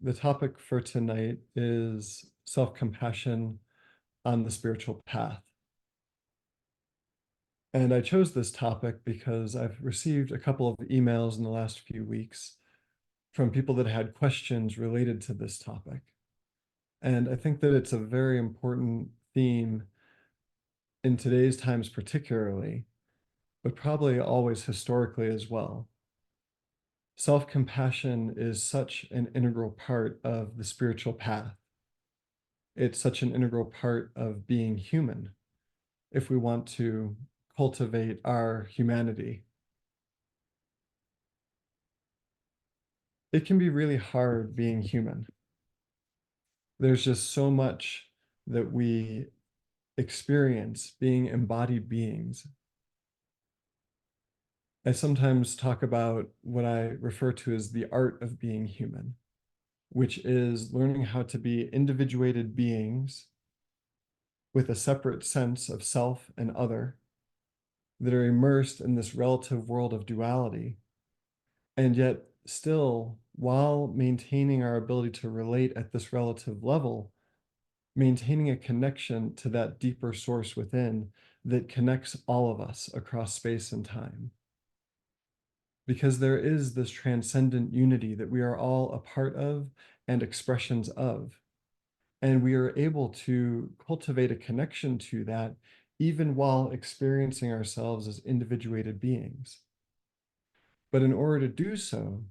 The topic for tonight is self-compassion on the spiritual path. And I chose this topic because I've received a couple of emails in the last few weeks from people that had questions related to this topic. And I think that it's a very important theme in today's times particularly, but probably always historically as well. Self-compassion is such an integral part of the spiritual path. It's such an integral part of being human if we want to cultivate our humanity. It can be really hard being human. There's just so much that we experience being embodied beings. I sometimes talk about what I refer to as the art of being human, which is learning how to be individuated beings with a separate sense of self and other that are immersed in this relative world of duality, and yet still, while maintaining our ability to relate at this relative level, maintaining a connection to that deeper source within that connects all of us across space and time. Because there is this transcendent unity that we are all a part of and expressions of. And we are able to cultivate a connection to that even while experiencing ourselves as individuated beings. But in order to do so,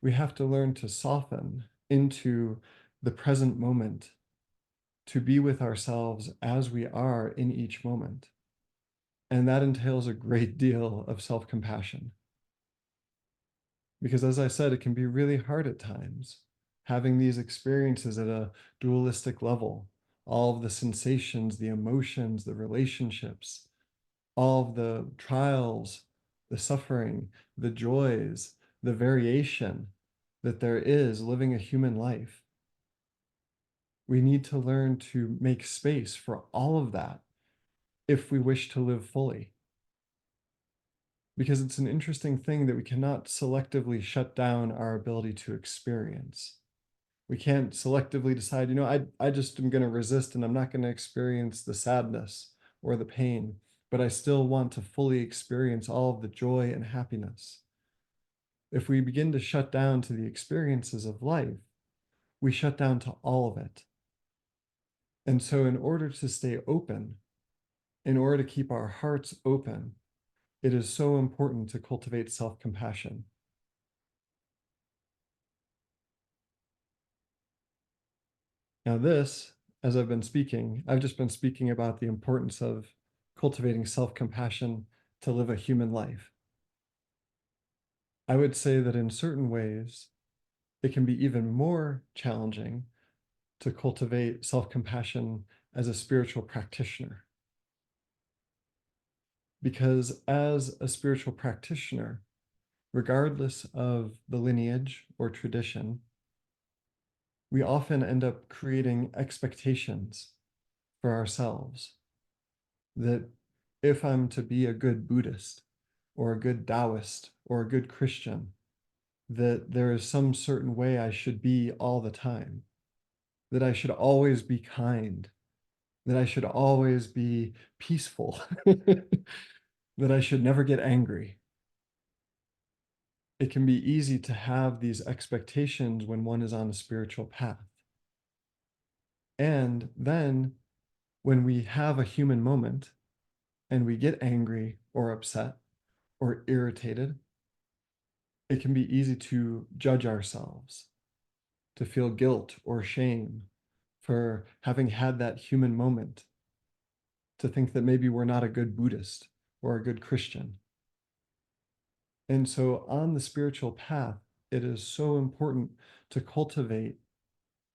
we have to learn to soften into the present moment, to be with ourselves as we are in each moment. And that entails a great deal of self-compassion. Because as I said, it can be really hard at times, having these experiences at a dualistic level, all of the sensations, the emotions, the relationships, all of the trials, the suffering, the joys, the variation that there is living a human life. We need to learn to make space for all of that if we wish to live fully. Because it's an interesting thing that we cannot selectively shut down our ability to experience. We can't selectively decide, I just am going to resist and I'm not going to experience the sadness or the pain, but I still want to fully experience all of the joy and happiness. If we begin to shut down to the experiences of life, we shut down to all of it. And so in order to stay open, in order to keep our hearts open, it is so important to cultivate self-compassion. Now this, as I've just been speaking about the importance of cultivating self-compassion to live a human life. I would say that in certain ways, it can be even more challenging to cultivate self-compassion as a spiritual practitioner. Because as a spiritual practitioner, regardless of the lineage or tradition, we often end up creating expectations for ourselves that if I'm to be a good Buddhist or a good Taoist or a good Christian, that there is some certain way I should be all the time, that I should always be kind, that I should always be peaceful, that I should never get angry. It can be easy to have these expectations when one is on a spiritual path. And then when we have a human moment and we get angry or upset or irritated, it can be easy to judge ourselves, to feel guilt or shame for having had that human moment, to think that maybe we're not a good Buddhist or a good Christian. And so on the spiritual path, it is so important to cultivate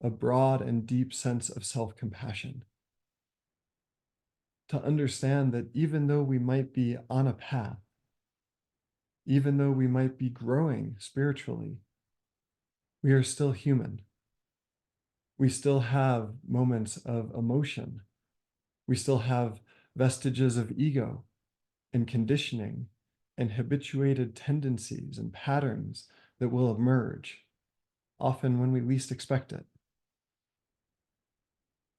a broad and deep sense of self-compassion. To understand that even though we might be on a path, even though we might be growing spiritually, we are still human. We still have moments of emotion. We still have vestiges of ego and conditioning and habituated tendencies and patterns that will emerge. often when we least expect it.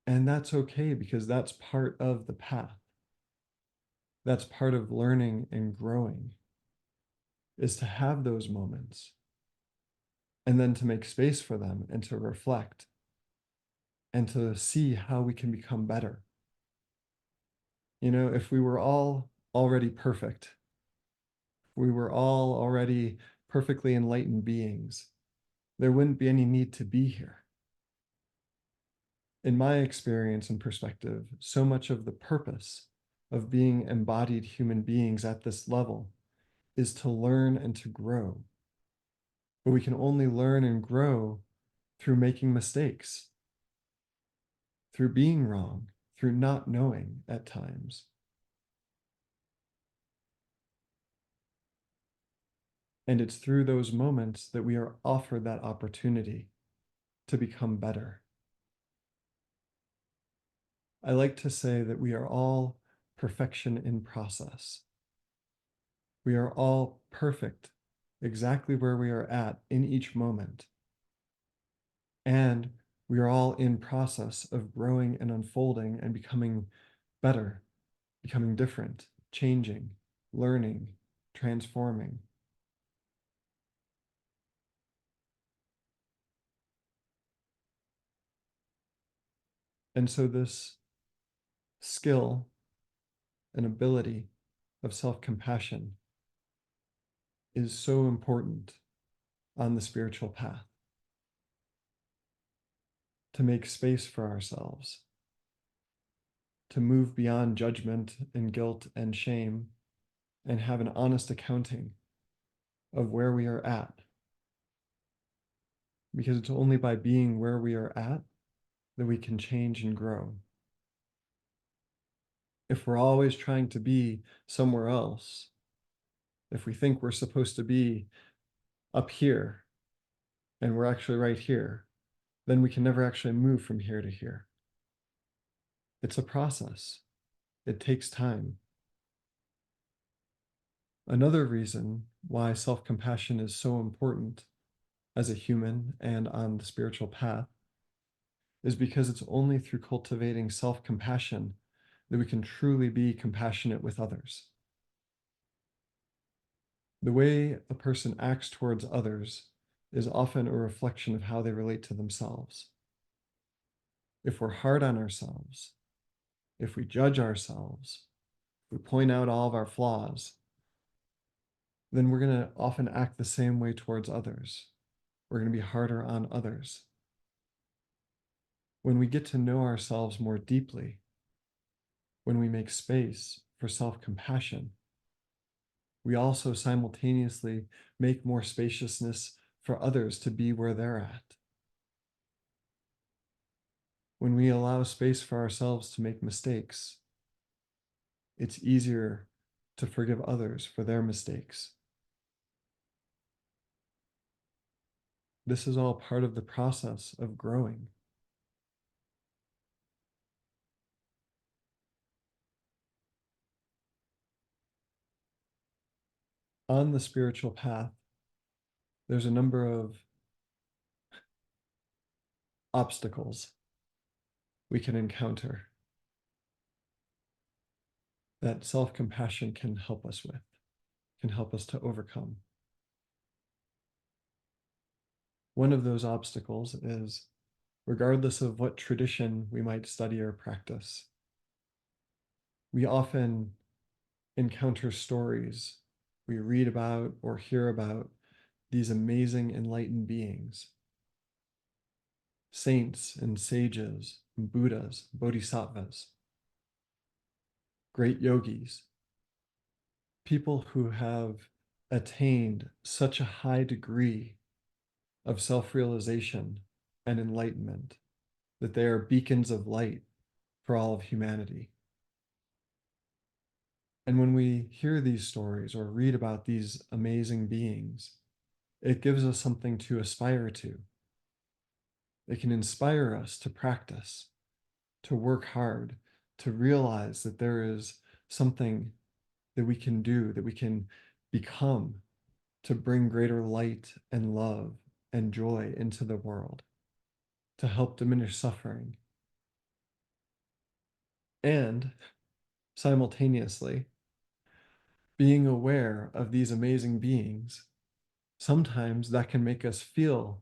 And that's okay because that's part of the path. That's part of learning and growing, is to have those moments and then to make space for them and to reflect and to see how we can become better. You know, if we were all already perfect, we were all already perfectly enlightened beings, there wouldn't be any need to be here. In my experience and perspective, so much of the purpose of being embodied human beings at this level is to learn and to grow. But we can only learn and grow through making mistakes, through being wrong, through not knowing at times. And it's through those moments that we are offered that opportunity to become better. I like to say that we are all perfection in process. We are all perfect exactly where we are at in each moment. And we are all in process of growing and unfolding and becoming better, becoming different, changing, learning, transforming. And so this skill and ability of self-compassion is so important on the spiritual path, to make space for ourselves, to move beyond judgment and guilt and shame, and have an honest accounting of where we are at. Because it's only by being where we are at that we can change and grow. If we're always trying to be somewhere else, if we think we're supposed to be up here and we're actually right here, then we can never actually move from here to here. It's a process. It takes time. Another reason why self-compassion is so important as a human and on the spiritual path is because it's only through cultivating self-compassion that we can truly be compassionate with others. The way a person acts towards others is often a reflection of how they relate to themselves. If we're hard on ourselves, if we judge ourselves, if we point out all of our flaws, then we're going to often act the same way towards others. We're going to be harder on others. When we get to know ourselves more deeply, when we make space for self-compassion, we also simultaneously make more spaciousness for others to be where they're at. When we allow space for ourselves to make mistakes, it's easier to forgive others for their mistakes. This is all part of the process of growing. On the spiritual path, there's a number of obstacles we can encounter that self-compassion can help us with, can help us to overcome. One of those obstacles is, regardless of what tradition we might study or practice, we often encounter stories, we read about or hear about these amazing enlightened beings, saints and sages, Buddhas, bodhisattvas, great yogis, people who have attained such a high degree of self-realization and enlightenment that they are beacons of light for all of humanity. And when we hear these stories or read about these amazing beings, it gives us something to aspire to. It can inspire us to practice, to work hard, to realize that there is something that we can do, that we can become to bring greater light and love and joy into the world to help diminish suffering. And simultaneously, being aware of these amazing beings, sometimes that can make us feel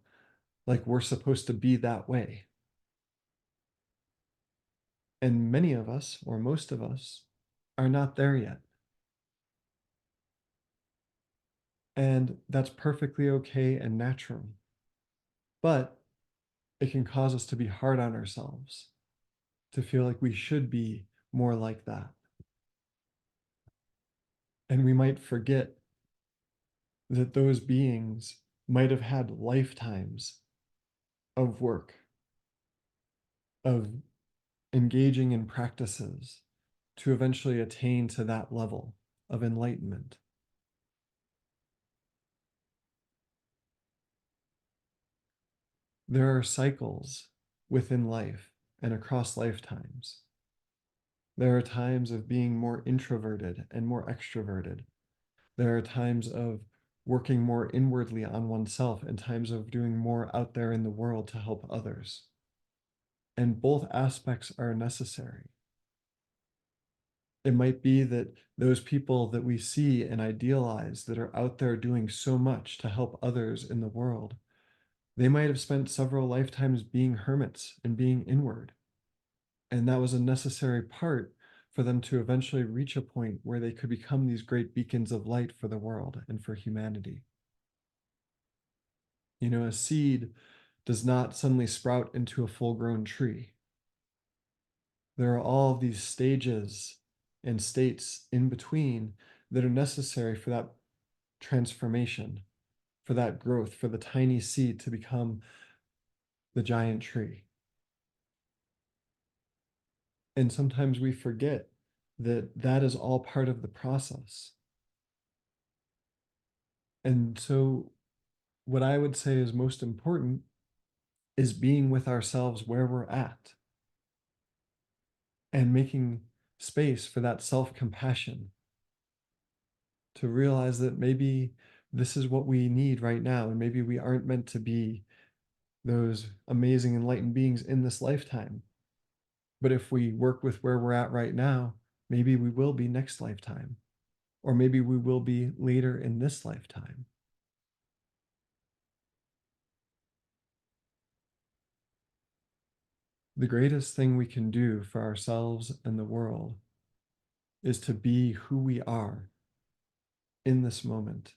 like we're supposed to be that way. And many of us, or most of us, are not there yet. And that's perfectly okay and natural. But it can cause us to be hard on ourselves, to feel like we should be more like that. And we might forget that those beings might have had lifetimes of work, of engaging in practices to eventually attain to that level of enlightenment. There are cycles within life and across lifetimes. There are times of being more introverted and more extroverted. There are times of working more inwardly on oneself and times of doing more out there in the world to help others. And both aspects are necessary. It might be that those people that we see and idealize that are out there doing so much to help others in the world, they might have spent several lifetimes being hermits and being inward. And that was a necessary part for them to eventually reach a point where they could become these great beacons of light for the world and for humanity. You know, a seed does not suddenly sprout into a full grown tree. There are all of these stages and states in between that are necessary for that transformation, for that growth, for the tiny seed to become the giant tree. And sometimes we forget that that is all part of the process. And so, what I would say is most important is being with ourselves where we're at and making space for that self compassion to realize that maybe this is what we need right now. And maybe we aren't meant to be those amazing enlightened beings in this lifetime. But if we work with where we're at right now, maybe we will be next lifetime, or maybe we will be later in this lifetime. The greatest thing we can do for ourselves and the world is to be who we are in this moment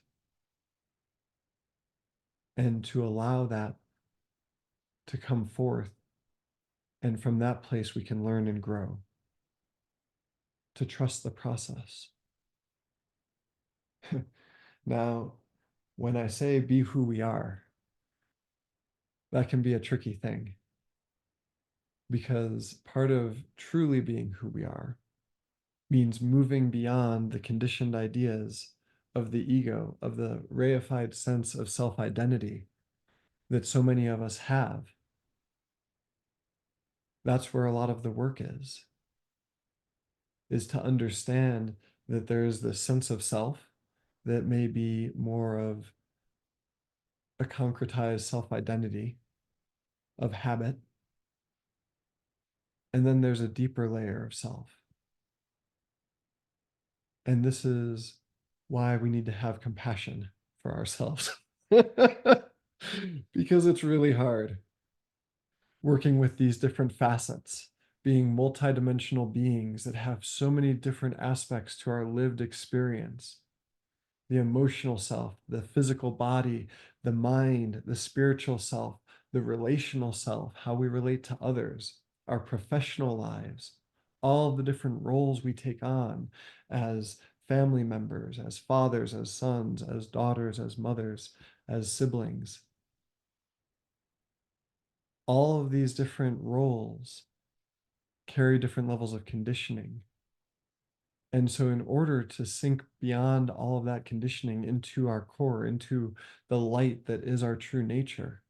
and to allow that to come forth. And from that place, we can learn and grow, to trust the process. Now, when I say be who we are, that can be a tricky thing because part of truly being who we are means moving beyond the conditioned ideas of the ego, of the reified sense of self identity that so many of us have. That's where a lot of the work is to understand that there's this sense of self that may be more of a concretized self identity of habit. And then there's a deeper layer of self. And this is why we need to have compassion for ourselves. Because it's really hard working with these different facets, being multidimensional beings that have so many different aspects to our lived experience. The emotional self, the physical body, the mind, the spiritual self, the relational self, how we relate to others, our professional lives, all the different roles we take on as family members, as fathers, as sons, as daughters, as mothers, as siblings. All of these different roles carry different levels of conditioning. And so, in order to sink beyond all of that conditioning into our core, into the light that is our true nature,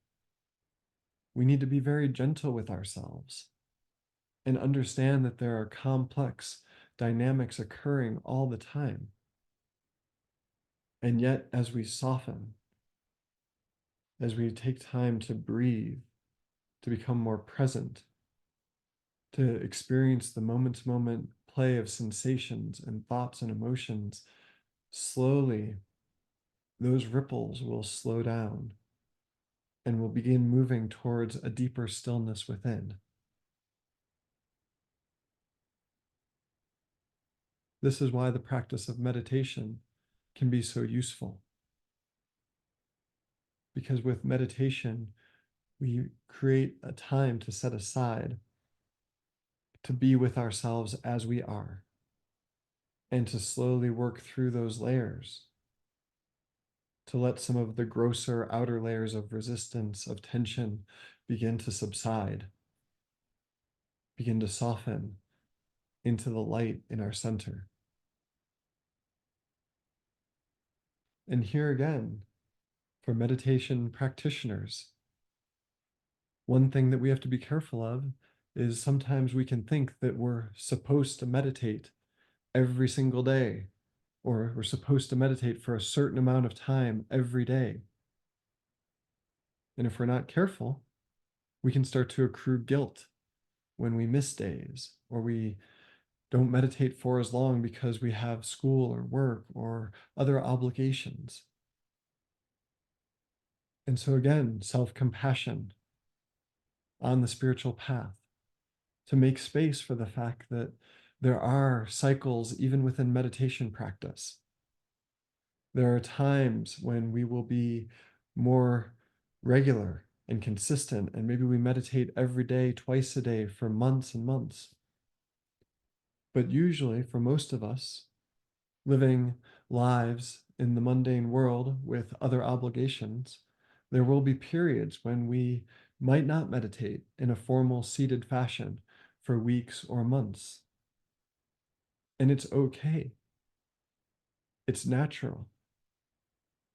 we need to be very gentle with ourselves and understand that there are complex dynamics occurring all the time. And yet, as we soften as we take time to breathe, to become more present, to experience the moment to moment play of sensations and thoughts and emotions, slowly those ripples will slow down and will begin moving towards a deeper stillness within. This is why the practice of meditation can be so useful. Because with meditation, we create a time to set aside to be with ourselves as we are and to slowly work through those layers, to let some of the grosser outer layers of resistance, of tension begin to subside, begin to soften into the light in our center. And here again, for meditation practitioners, one thing that we have to be careful of is sometimes we can think that we're supposed to meditate every single day, or we're supposed to meditate for a certain amount of time every day. And if we're not careful, we can start to accrue guilt when we miss days, or we don't meditate for as long because we have school or work or other obligations. And so again, self-compassion on the spiritual path, to make space for the fact that there are cycles even within meditation practice. There are times when we will be more regular and consistent, and maybe we meditate every day, twice a day for months and months. But usually, for most of us, living lives in the mundane world with other obligations, there will be periods when we might not meditate in a formal seated fashion for weeks or months. And it's okay. It's natural.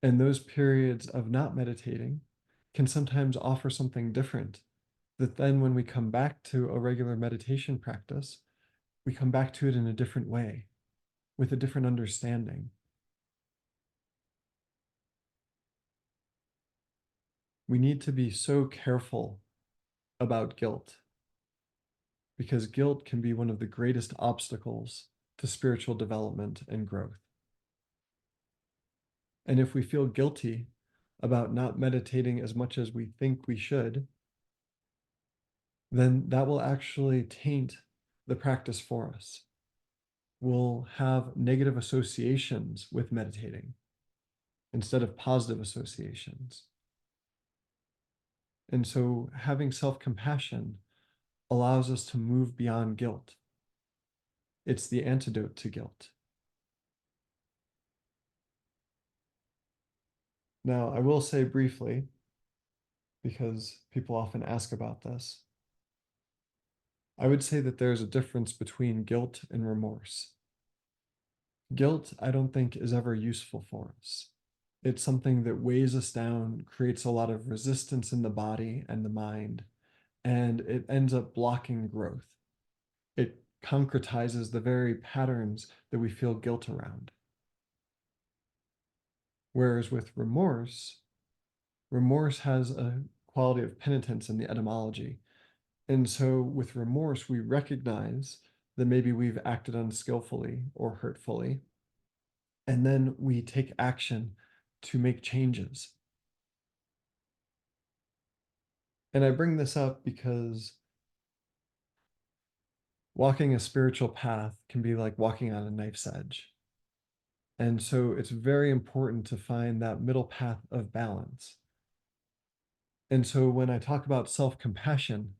And those periods of not meditating can sometimes offer something different, that then when we come back to a regular meditation practice, we come back to it in a different way, with a different understanding. We need to be so careful about guilt, because guilt can be one of the greatest obstacles to spiritual development and growth. And if we feel guilty about not meditating as much as we think we should, then that will actually taint the practice for us. We'll have negative associations with meditating instead of positive associations. And so having self-compassion allows us to move beyond guilt. It's the antidote to guilt. Now, I will say briefly, because people often ask about this, I would say that there's a difference between guilt and remorse. Guilt, I don't think, is ever useful for us. It's something that weighs us down, creates a lot of resistance in the body and the mind, and it ends up blocking growth. It concretizes the very patterns that we feel guilt around. Whereas with remorse, remorse has a quality of penitence in the etymology. And so with remorse, we recognize that maybe we've acted unskillfully or hurtfully, and then we take action to make changes. And I bring this up because walking a spiritual path can be like walking on a knife's edge. And so it's very important to find that middle path of balance. And so when I talk about self-compassion,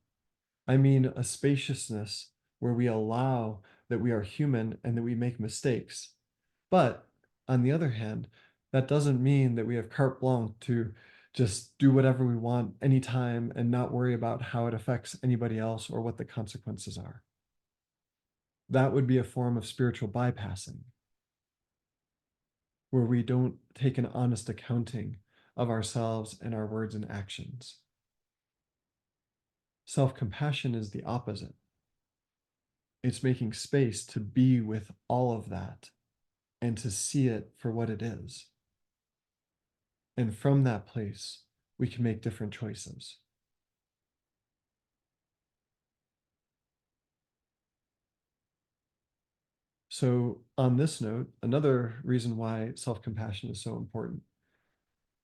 I mean a spaciousness where we allow that we are human and that we make mistakes. But on the other hand, that doesn't mean that we have carte blanche to just do whatever we want anytime and not worry about how it affects anybody else or what the consequences are. That would be a form of spiritual bypassing, where we don't take an honest accounting of ourselves and our words and actions. Self-compassion is the opposite. It's making space to be with all of that and to see it for what it is. And from that place, we can make different choices. So, on this note, another reason why self compassion is so important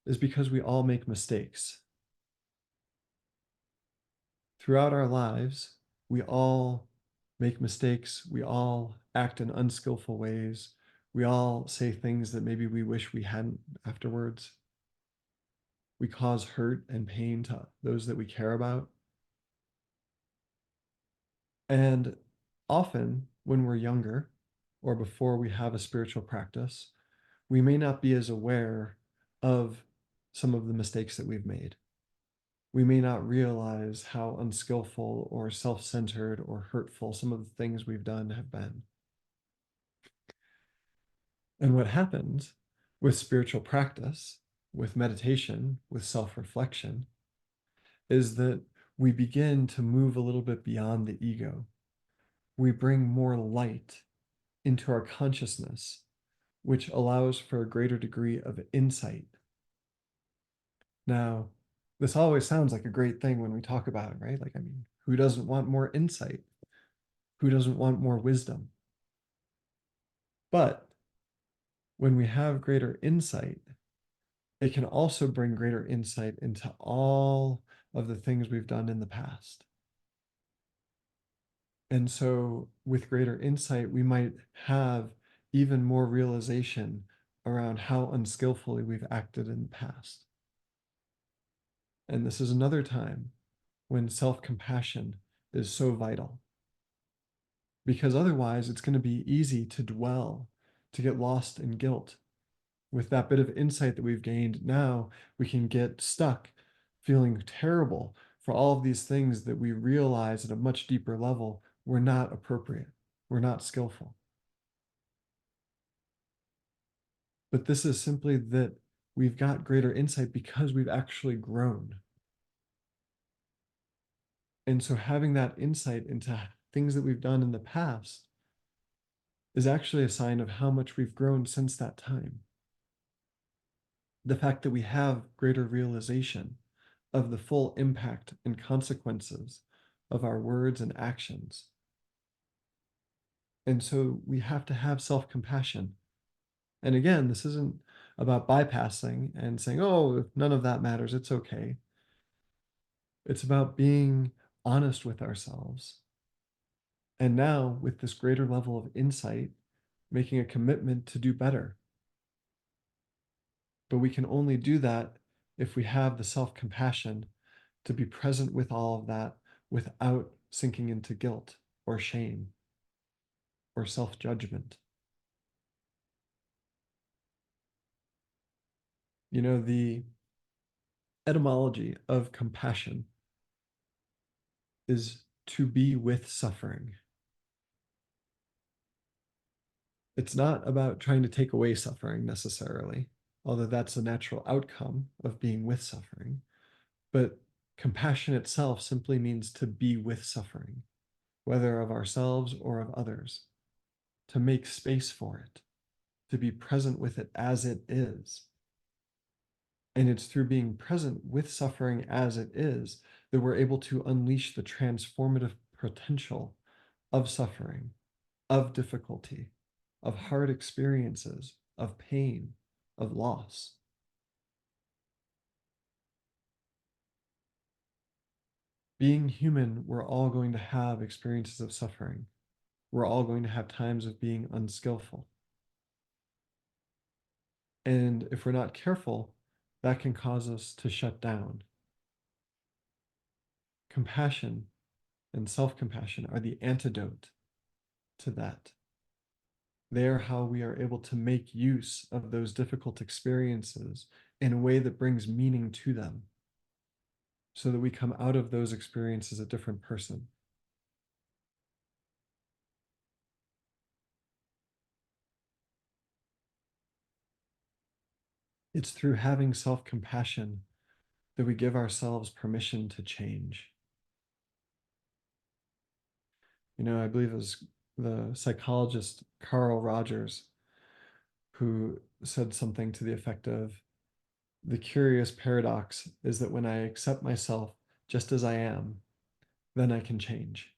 is because we all make mistakes. Throughout our lives, we all make mistakes. We all act in unskillful ways. We all say things that maybe we wish we hadn't afterwards. We cause hurt and pain to those that we care about. And often, when we're younger or before we have a spiritual practice, we may not be as aware of some of the mistakes that we've made. We may not realize how unskillful or self centered or hurtful some of the things we've done have been. And what happens with spiritual practice, with meditation, with self reflection, is that we begin to move a little bit beyond the ego. We bring more light into our consciousness, which allows for a greater degree of insight. Now, this always sounds like a great thing when we talk about it, right? Like, I mean, who doesn't want more insight? Who doesn't want more wisdom? But when we have greater insight, it can also bring greater insight into all of the things we've done in the past. And so, with greater insight, we might have even more realization around how unskillfully we've acted in the past. And this is another time when self compassion is so vital, because otherwise it's going to be easy to dwell, to get lost in guilt. With that bit of insight that we've gained now, we can get stuck feeling terrible for all of these things that we realize at a much deeper level were not appropriate, were not skillful. But this is simply that we've got greater insight because we've actually grown. And so having that insight into things that we've done in the past is actually a sign of how much we've grown since that time. The fact that we have greater realization of the full impact and consequences of our words and actions. And so we have to have self compassion. And again, this isn't about bypassing and saying, oh, none of that matters, it's okay. It's about being honest with ourselves. And now, with this greater level of insight, making a commitment to do better. But we can only do that if we have the self compassion to be present with all of that without sinking into guilt or shame or self judgment. You know, the etymology of compassion is to be with suffering. It's not about trying to take away suffering necessarily, although that's a natural outcome of being with suffering. But compassion itself simply means to be with suffering, whether of ourselves or of others, to make space for it, to be present with it as it is. And it's through being present with suffering as it is that we're able to unleash the transformative potential of suffering, of difficulty, of hard experiences, of pain, of loss. Being human, we're all going to have experiences of suffering. We're all going to have times of being unskillful. And if we're not careful, that can cause us to shut down. Compassion and self compassion are the antidote to that. They are how we are able to make use of those difficult experiences in a way that brings meaning to them so that we come out of those experiences a different person. It's through having self compassion that we give ourselves permission to change. You know, I believe it was the psychologist Carl Rogers who said something to the effect of The curious paradox is that when I accept myself just as I am, then I can change.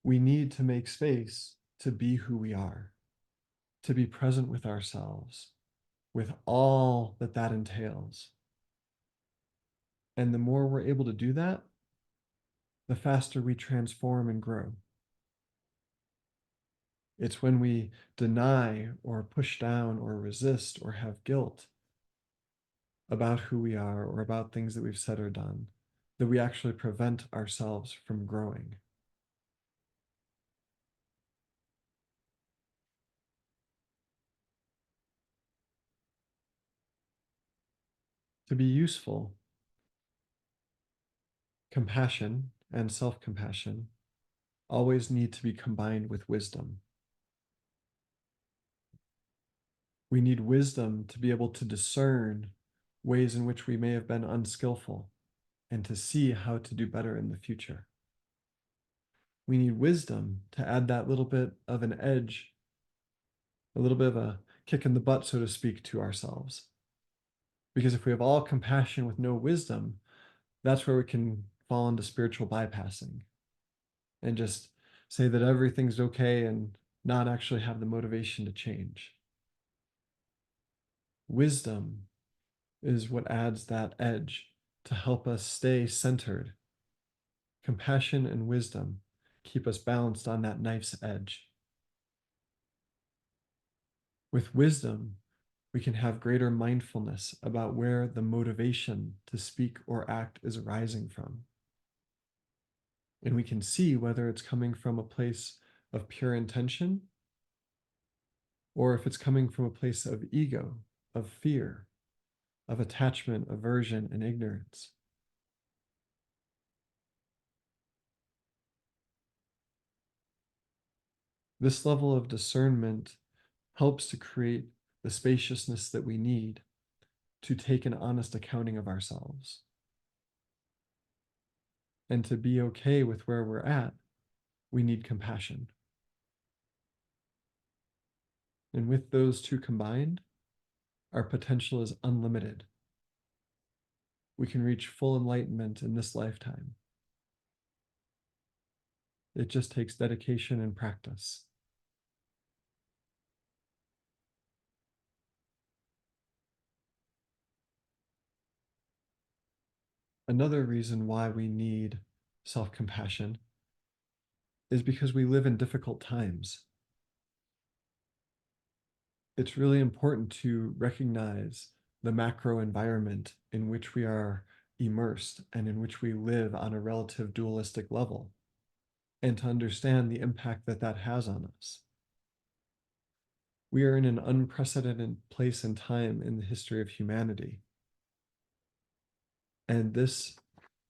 We need to make space to be who we are, to be present with ourselves, with all that that entails. And the more we're able to do that, the faster we transform and grow. It's when we deny or push down or resist or have guilt about who we are or about things that we've said or done that we actually prevent ourselves from growing. To be useful, compassion and self compassion always need to be combined with wisdom. We need wisdom to be able to discern ways in which we may have been unskillful and to see how to do better in the future. We need wisdom to add that little bit of an edge, a little bit of a kick in the butt, so to speak, to ourselves. Because if we have all compassion with no wisdom, that's where we can fall into spiritual bypassing and just say that everything's okay and not actually have the motivation to change. Wisdom is what adds that edge to help us stay centered. Compassion and wisdom keep us balanced on that knife's edge. With wisdom, we can have greater mindfulness about where the motivation to speak or act is arising from. And we can see whether it's coming from a place of pure intention or if it's coming from a place of ego, of fear, of attachment, aversion, and ignorance. This level of discernment helps to create the spaciousness that we need to take an honest accounting of ourselves. And to be okay with where we're at, we need compassion. And with those two combined, our potential is unlimited. We can reach full enlightenment in this lifetime. It just takes dedication and practice. Another reason why we need self-compassion is because we live in difficult times. It's really important to recognize the macro environment in which we are immersed and in which we live on a relative dualistic level, and to understand the impact that that has on us. We are in an unprecedented place and time in the history of humanity. And this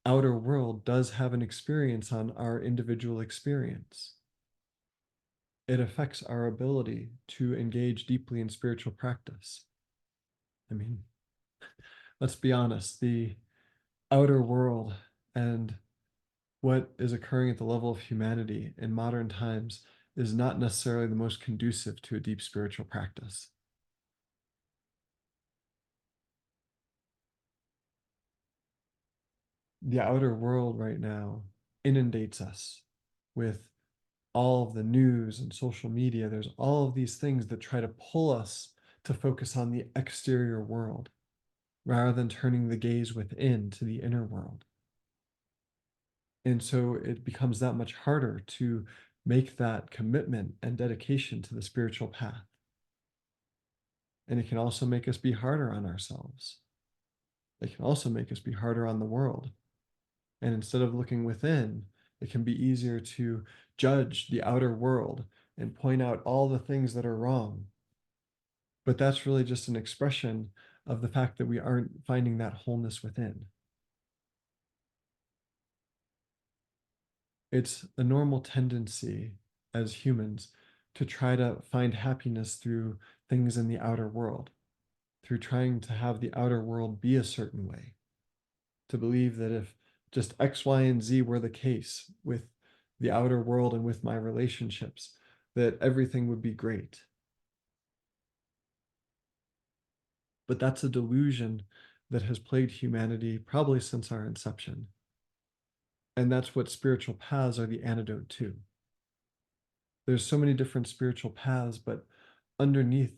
outer world does have an experience on our individual experience. It affects our ability to engage deeply in spiritual practice. I mean, let's be honest, the outer world and what is occurring at the level of humanity in modern times is not necessarily the most conducive to a deep spiritual practice. The outer world right now inundates us with all of the news and social media. There's all of these things that try to pull us to focus on the exterior world rather than turning the gaze within to the inner world. And so it becomes that much harder to make that commitment and dedication to the spiritual path. And it can also make us be harder on ourselves. It can also make us be harder on the world. And instead of looking within, it can be easier to judge the outer world and point out all the things that are wrong. But that's really just an expression of the fact that we aren't finding that wholeness within. It's a normal tendency as humans to try to find happiness through things in the outer world, through trying to have the outer world be a certain way, to believe that if just X, Y, and Z were the case with the outer world and with my relationships, that everything would be great. But that's a delusion that has plagued humanity probably since our inception. And that's what spiritual paths are the antidote to. There's so many different spiritual paths, but underneath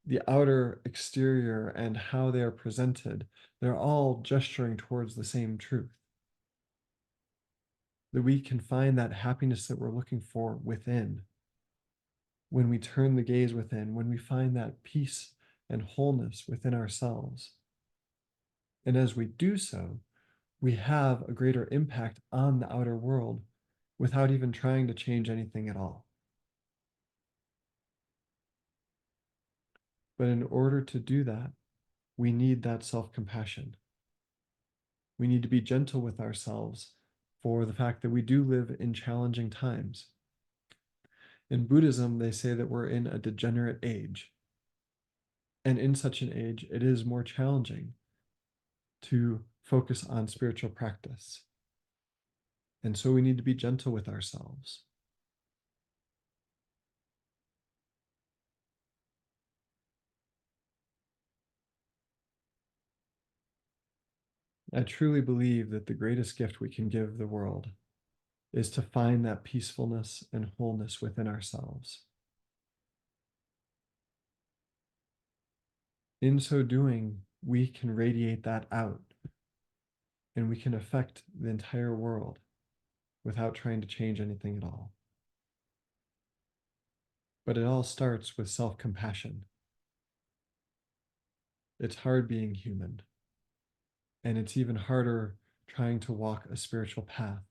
the outer exterior and how they are presented, they're all gesturing towards the same truth. That we can find that happiness that we're looking for within. When we turn the gaze within, when we find that peace and wholeness within ourselves. And as we do so, we have a greater impact on the outer world without even trying to change anything at all. But in order to do that, we need that self-compassion. We need to be gentle with ourselves for the fact that we do live in challenging times. In Buddhism, they say that we're in a degenerate age. And in such an age, it is more challenging to focus on spiritual practice. And so we need to be gentle with ourselves. I truly believe that the greatest gift we can give the world is to find that peacefulness and wholeness within ourselves. In so doing, we can radiate that out and we can affect the entire world without trying to change anything at all. But it all starts with self-compassion. It's hard being human, and it's even harder trying to walk a spiritual path.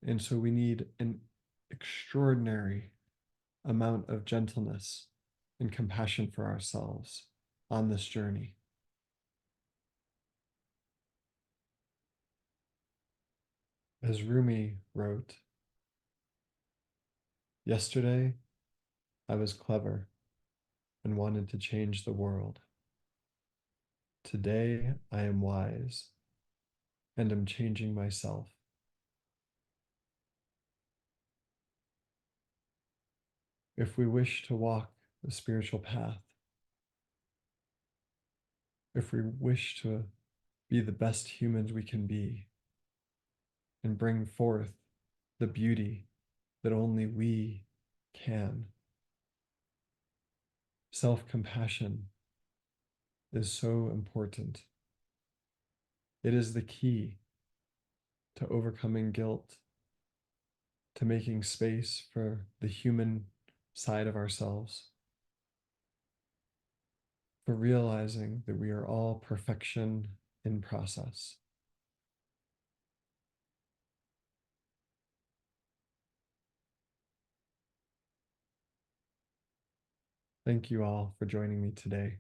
And so we need an extraordinary amount of gentleness and compassion for ourselves on this journey. As Rumi wrote, "Yesterday I was clever and wanted to change the world. Today I am wise and am changing myself." If we wish to walk the spiritual path, if we wish to be the best humans we can be and bring forth the beauty that only we can, self-compassion is so important. It is the key to overcoming guilt, to making space for the human side of ourselves, for realizing that we are all perfection in process. Thank you all for joining me today.